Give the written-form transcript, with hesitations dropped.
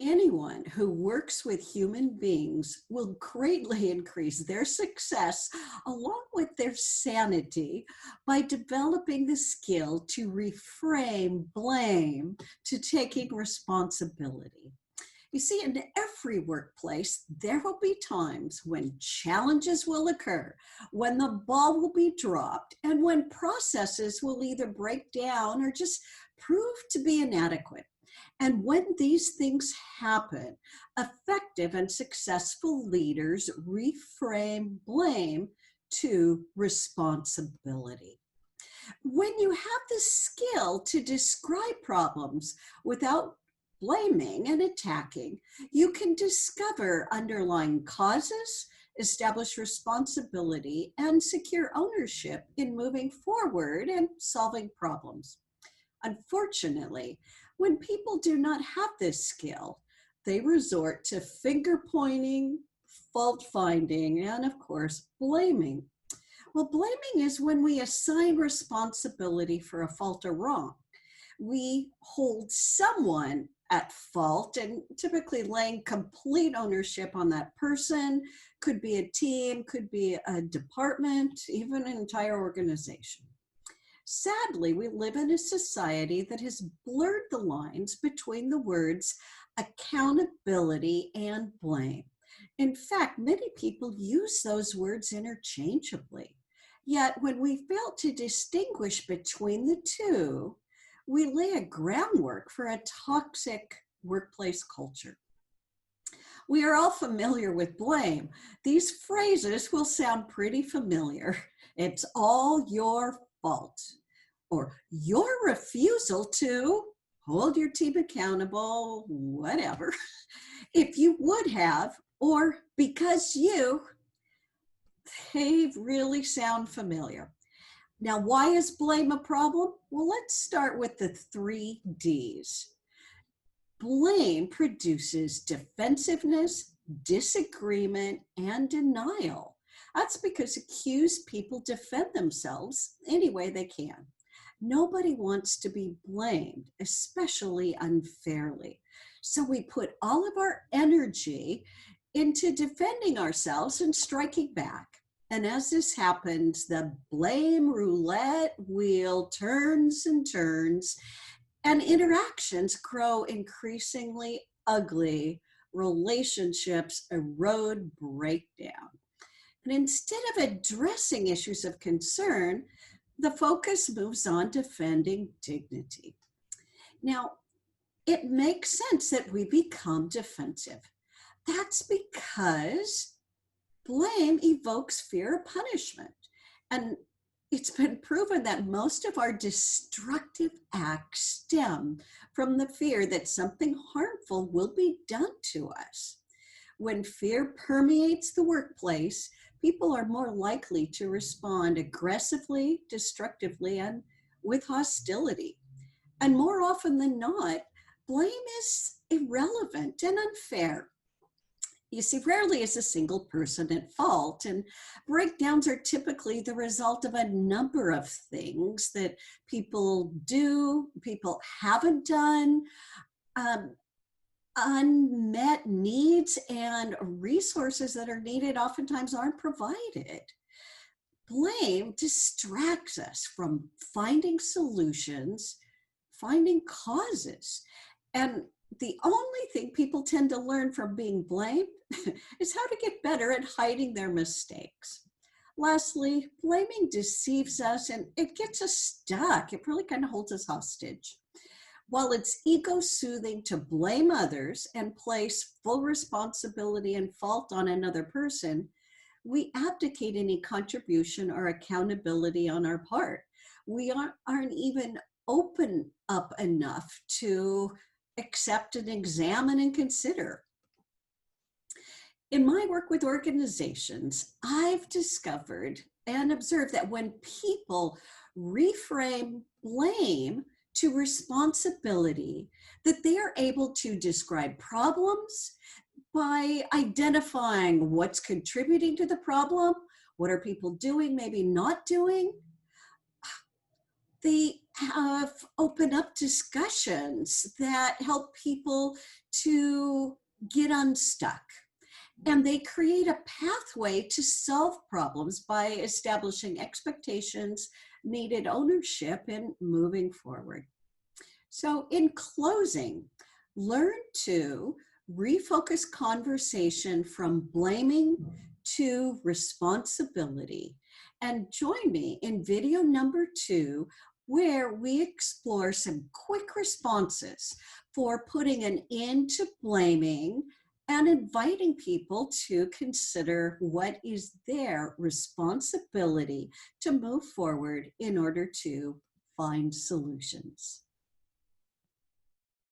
Anyone who works with human beings will greatly increase their success along with their sanity by developing the skill to reframe blame to taking responsibility. You see, in every workplace, there will be times when challenges will occur, when the ball will be dropped, and when processes will either break down or just prove to be inadequate. And when these things happen, effective and successful leaders reframe blame to responsibility. When you have the skill to describe problems without blaming and attacking, you can discover underlying causes, establish responsibility, and secure ownership in moving forward and solving problems. Unfortunately, when people do not have this skill, they resort to finger pointing, fault finding, and of course, blaming. Well, blaming is when we assign responsibility for a fault or wrong. We hold someone at fault and typically laying complete ownership on that person. Could be a team, could be a department, even an entire organization. Sadly, we live in a society that has blurred the lines between the words accountability and blame. In fact, many people use those words interchangeably. Yet, when we fail to distinguish between the two, we lay a groundwork for a toxic workplace culture. We are all familiar with blame. These phrases will sound pretty familiar. It's all your fault, or your refusal to hold your team accountable, whatever, if you would have, or because you, they really sound familiar. Now, why is blame a problem? Well, let's start with the 3 Ds. Blame produces defensiveness, disagreement, and denial. That's because accused people defend themselves any way they can. Nobody wants to be blamed, especially unfairly. So we put all of our energy into defending ourselves and striking back. And as this happens, the blame roulette wheel turns and turns, and interactions grow increasingly ugly. Relationships erode, break down. And instead of addressing issues of concern, the focus moves on defending dignity. Now, it makes sense that we become defensive. That's because blame evokes fear of punishment. And it's been proven that most of our destructive acts stem from the fear that something harmful will be done to us. When fear permeates the workplace, people are more likely to respond aggressively, destructively, and with hostility. And more often than not, blame is irrelevant and unfair. You see, rarely is a single person at fault, and breakdowns are typically the result of a number of things that people do, people haven't done, unmet needs and resources that are needed oftentimes aren't provided. Blame distracts us from finding solutions, finding causes. And the only thing people tend to learn from being blamed is how to get better at hiding their mistakes. Lastly, blaming deceives us and it gets us stuck. It really kind of holds us hostage. While it's ego-soothing to blame others and place full responsibility and fault on another person, we abdicate any contribution or accountability on our part. We aren't even open up enough to accept and examine and consider. In my work with organizations, I've discovered and observed that when people reframe blame to responsibility, that they are able to describe problems by identifying what's contributing to the problem, what are people doing, maybe not doing. The open up discussions that help people to get unstuck. And they create a pathway to solve problems by establishing expectations, needed ownership, and moving forward. So, in closing, learn to refocus conversation from blaming to responsibility. And join me in video number 2, where we explore some quick responses for putting an end to blaming and inviting people to consider what is their responsibility to move forward in order to find solutions.